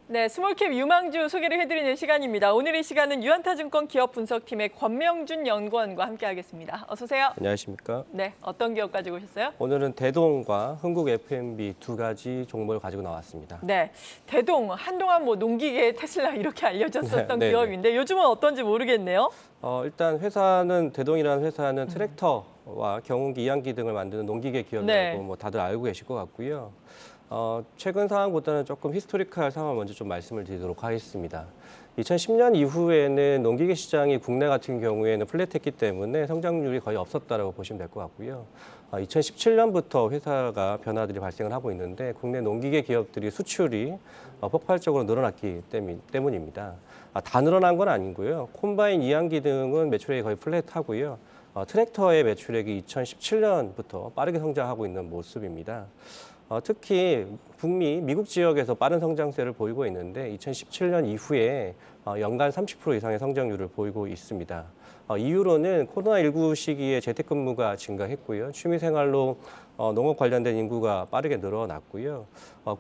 네, 스몰캡 유망주 소개를 해드리는 시간입니다. 오늘 이 시간은 유한타증권 기업분석팀의 권명준 연구원과 함께하겠습니다. 어서 오세요. 안녕하십니까. 네, 어떤 기업 가지고 오셨어요? 오늘은 대동과 흥국 F&B 두 가지 종목을 가지고 나왔습니다. 네, 대동 한동안 뭐 농기계 테슬라 이렇게 알려졌었던 네, 기업인데 요즘은 어떤지 모르겠네요. 일단 대동이라는 회사는 트랙터와 경운기, 이항기 등을 만드는 농기계 기업이라고 네. 뭐 다들 알고 계실 것 같고요. 최근 상황보다는 조금 히스토리컬 상황을 먼저 좀 말씀을 드리도록 하겠습니다. 2010년 이후에는 농기계 시장이 국내 같은 경우에는 플랫했기 때문에 성장률이 거의 없었다고 보시면 될 것 같고요. 2017년부터 회사가 변화들이 발생을 하고 있는데 국내 농기계 기업들이 수출이 폭발적으로 늘어났기 때문입니다. 다 늘어난 건 아니고요. 콤바인, 이항기 등은 매출액이 거의 플랫하고요. 트랙터의 매출액이 2017년부터 빠르게 성장하고 있는 모습입니다. 특히 북미, 미국 지역에서 빠른 성장세를 보이고 있는데 2017년 이후에 연간 30% 이상의 성장률을 보이고 있습니다. 이유로는 코로나19 시기에 재택근무가 증가했고요. 취미생활로 농업 관련된 인구가 빠르게 늘어났고요.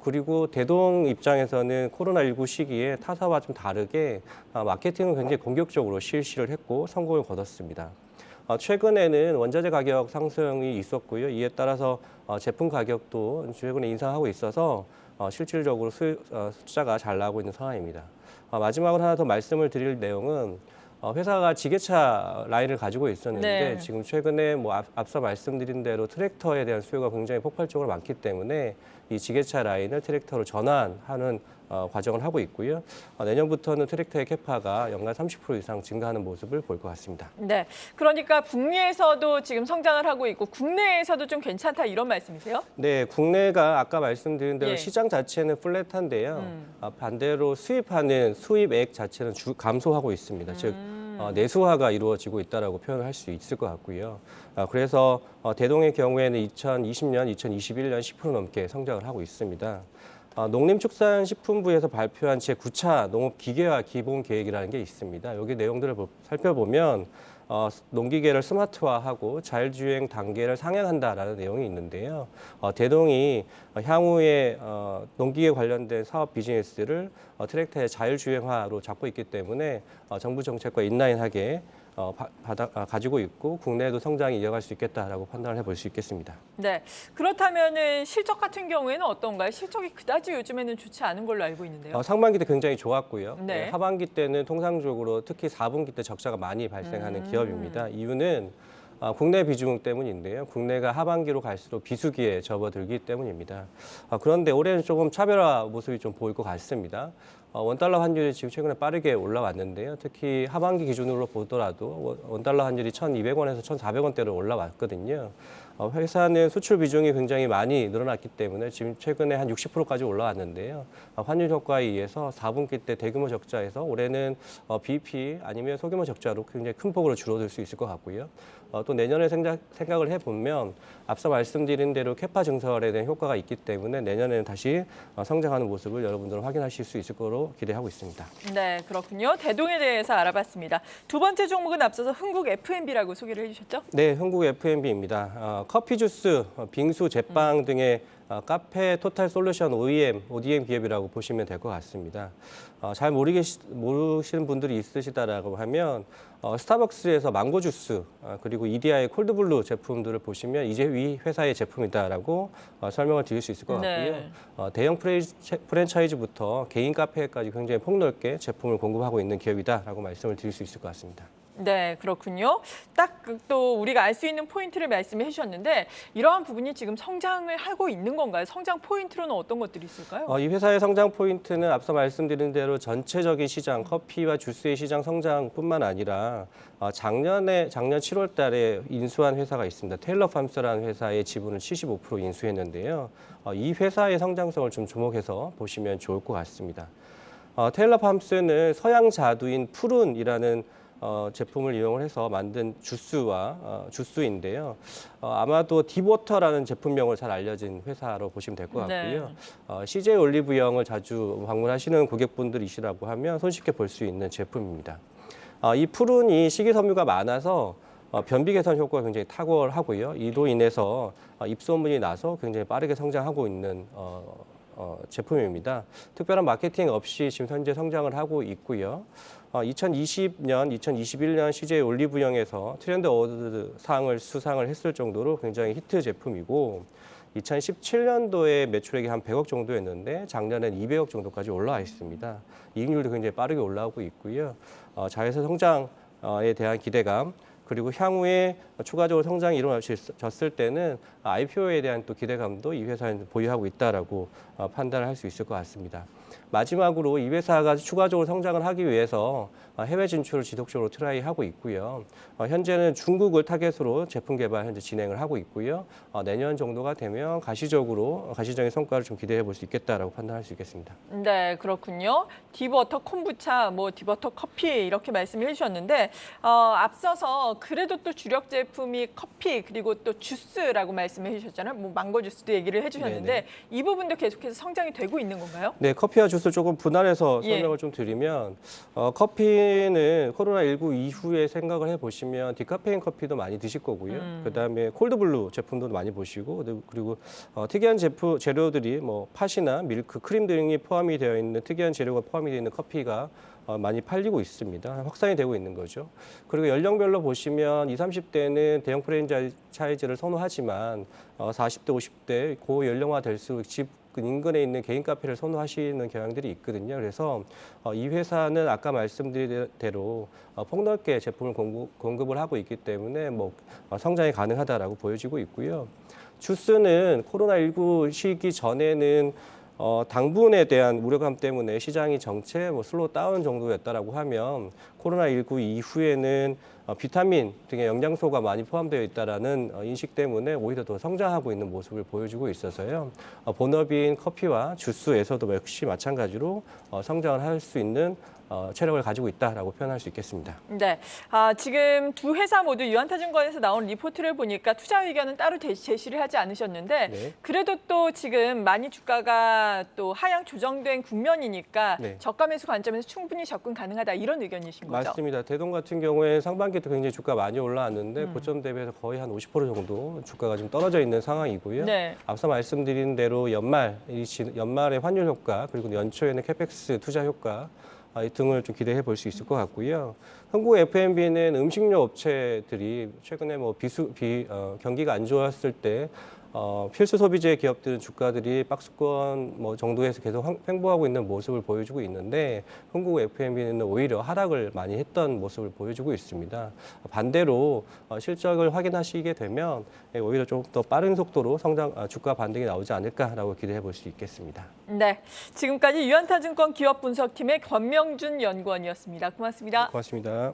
그리고 대동 입장에서는 코로나19 시기에 타사와 좀 다르게 마케팅을 굉장히 공격적으로 실시를 했고 성공을 거뒀습니다. 최근에는 원자재 가격 상승이 있었고요. 이에 따라서 제품 가격도 최근에 인상하고 있어서 실질적으로 숫자가 잘 나오고 있는 상황입니다. 마지막으로 하나 더 말씀을 드릴 내용은 회사가 지게차 라인을 가지고 있었는데 네. 지금 최근에 뭐 앞서 말씀드린 대로 트랙터에 대한 수요가 굉장히 폭발적으로 많기 때문에 이 지게차 라인을 트랙터로 전환하는 과정을 하고 있고요. 내년부터는 트랙터의 캐파가 연간 30% 이상 증가하는 모습을 볼 것 같습니다. 네, 그러니까 북미에서도 지금 성장을 하고 있고 국내에서도 좀 괜찮다 이런 말씀이세요? 네, 국내가 아까 말씀드린 대로 예. 시장 자체는 플랫한데요. 반대로 수입하는 수입액 자체는 감소하고 있습니다. 즉 내수화가 이루어지고 있다라고 표현을 할 수 있을 것 같고요. 그래서 대동의 경우에는 2020년, 2021년 10% 넘게 성장을 하고 있습니다. 농림축산식품부에서 발표한 제9차 농업기계화 기본계획이라는 게 있습니다. 여기 내용들을 살펴보면 농기계를 스마트화하고 자율주행 단계를 상향한다라는 내용이 있는데요. 대동이 향후에 농기계 관련된 사업 비즈니스를 트랙터의 자율주행화로 잡고 있기 때문에 정부 정책과 인라인하게 가지고 있고 국내에도 성장이 이어갈 수 있겠다라고 판단을 해볼 수 있겠습니다. 네, 그렇다면은 실적 같은 경우에는 어떤가요? 실적이 그다지 요즘에는 좋지 않은 걸로 알고 있는데요. 상반기 때 굉장히 좋았고요. 네. 하반기 때는 통상적으로 특히 4분기 때 적자가 많이 발생하는 기업입니다. 이유는 국내 비중 때문인데요. 국내가 하반기로 갈수록 비수기에 접어들기 때문입니다. 그런데 올해는 조금 차별화 모습이 좀 보일 것 같습니다. 원달러 환율이 지금 최근에 빠르게 올라왔는데요. 특히 하반기 기준으로 보더라도 원달러 환율이 1,200원에서 1,400원대로 올라왔거든요. 회사는 수출 비중이 굉장히 많이 늘어났기 때문에 지금 최근에 한 60%까지 올라왔는데요. 환율 효과에 의해서 4분기 때 대규모 적자에서 올해는 BP 아니면 소규모 적자로 굉장히 큰 폭으로 줄어들 수 있을 것 같고요. 또 내년에 생각을 해보면 앞서 말씀드린 대로 캐파 증설에 대한 효과가 있기 때문에 내년에는 다시 성장하는 모습을 여러분들은 확인하실 수 있을 거로 기대하고 있습니다. 네, 그렇군요. 대동에 대해서 알아봤습니다. 두 번째 종목은 앞서서 흥국 F&B라고 소개를 해주셨죠? 네, 흥국 F&B입니다. 커피 주스, 빙수, 제빵 등의 카페 토탈 솔루션 ODM 기업이라고 보시면 될 것 같습니다. 잘 모르시는 분들이 있으시다라고 하면 스타벅스에서 망고 주스 그리고 EDI의 콜드블루 제품들을 보시면 이제 이 회사의 제품이다라고 설명을 드릴 수 있을 것 같고요. 네. 대형 프랜차이즈부터 개인 카페까지 굉장히 폭넓게 제품을 공급하고 있는 기업이다라고 말씀을 드릴 수 있을 것 같습니다. 네, 그렇군요. 딱 또 우리가 알 수 있는 포인트를 말씀해 주셨는데 이러한 부분이 지금 성장을 하고 있는 건가요? 성장 포인트로는 어떤 것들이 있을까요? 이 회사의 성장 포인트는 앞서 말씀드린 대로 전체적인 시장, 커피와 주스의 시장 성장뿐만 아니라 작년 7월 달에 인수한 회사가 있습니다. 테일러 팜스라는 회사의 지분을 75% 인수했는데요. 이 회사의 성장성을 좀 주목해서 보시면 좋을 것 같습니다. 테일러 팜스는 서양 자두인 푸른이라는 제품을 이용을 해서 만든 주스인데요. 아마도 딥워터라는 제품명을 잘 알려진 회사로 보시면 될 것 같고요. CJ 올리브영을 자주 방문하시는 고객분들이시라고 하면 손쉽게 볼 수 있는 제품입니다. 이 푸른이 식이섬유가 많아서 변비 개선 효과가 굉장히 탁월하고요. 이로 인해서 입소문이 나서 굉장히 빠르게 성장하고 있는 제품입니다. 특별한 마케팅 없이 지금 현재 성장을 하고 있고요. 2020년, 2021년 CJ 올리브영에서 트렌드 어워드 상을 수상을 했을 정도로 굉장히 히트 제품이고 2017년도에 매출액이 한 100억 정도였는데 작년엔 200억 정도까지 올라와 있습니다. 이익률도 굉장히 빠르게 올라오고 있고요. 자회사 성장에 대한 기대감 그리고 향후에 추가적으로 성장이 이루어졌을 때는 IPO에 대한 또 기대감도 이 회사는 보유하고 있다라고 판단을 할 수 있을 것 같습니다. 마지막으로 이 회사가 추가적으로 성장을 하기 위해서 해외 진출을 지속적으로 트라이하고 있고요. 현재는 중국을 타겟으로 제품 개발 현재 진행을 하고 있고요. 내년 정도가 되면 가시적인 성과를 좀 기대해 볼 수 있겠다라고 판단할 수 있겠습니다. 네, 그렇군요. 딥워터 콤부차, 딥워터 커피 이렇게 말씀을 해주셨는데 앞서서 그래도 또 주력 제품이 커피 그리고 또 주스라고 말씀을 해주셨잖아요. 망고 주스도 얘기를 해주셨는데 네네. 이 부분도 계속해서 성장이 되고 있는 건가요? 네, 커피와 주스를 조금 분할해서 예. 설명을 좀 드리면 커피는 코로나19 이후에 생각을 해보시면 디카페인 커피도 많이 드실 거고요. 그다음에 콜드블루 제품도 많이 보시고 그리고 특이한 재료들이 뭐 팥이나 밀크, 크림 등이 포함이 되어 있는 특이한 재료가 포함이 되어 있는 커피가 많이 팔리고 있습니다. 확산이 되고 있는 거죠. 그리고 연령별로 보시면 20, 30대는 대형 프랜차이즈를 선호하지만 40대, 50대 고 연령화 될수록 집 인근에 있는 개인 카페를 선호하시는 경향들이 있거든요. 그래서 이 회사는 아까 말씀드린 대로 폭넓게 제품을 공급을 하고 있기 때문에 성장이 가능하다라고 보여지고 있고요. 주스는 코로나19 시기 전에는 당분에 대한 우려감 때문에 시장이 정체 슬로우 다운 정도였다라고 하면 코로나19 이후에는 비타민 등의 영양소가 많이 포함되어 있다라는 인식 때문에 오히려 더 성장하고 있는 모습을 보여주고 있어서요. 본업인 커피와 주스에서도 역시 마찬가지로 성장을 할 수 있는 체력을 가지고 있다라고 표현할 수 있겠습니다. 네, 지금 두 회사 모두 유한타증권에서 나온 리포트를 보니까 투자 의견은 따로 제시를 하지 않으셨는데 네. 그래도 또 지금 많이 주가가 또 하향 조정된 국면이니까 네. 저가 매수 관점에서 충분히 접근 가능하다 이런 의견이신 거죠? 맞습니다. 대동 같은 경우에 상반기 때 굉장히 주가 많이 올라왔는데 고점 대비해서 거의 한 50% 정도 주가가 좀 떨어져 있는 상황이고요. 네. 앞서 말씀드린 대로 연말의 환율 효과 그리고 연초에는 캐펙스 투자 효과 이 등을 좀 기대해 볼 수 있을 것 같고요. 한국 F&B는 음식료 업체들이 최근에 경기가 안 좋았을 때 필수 소비재 기업들은 주가들이 박스권 정도에서 계속 횡보하고 있는 모습을 보여주고 있는데 한국 F&B는 오히려 하락을 많이 했던 모습을 보여주고 있습니다. 반대로 실적을 확인하시게 되면 오히려 좀 더 빠른 속도로 주가 반등이 나오지 않을까라고 기대해 볼 수 있겠습니다. 네, 지금까지 유한타증권 기업분석팀의 권명준 연구원이었습니다. 고맙습니다. 고맙습니다.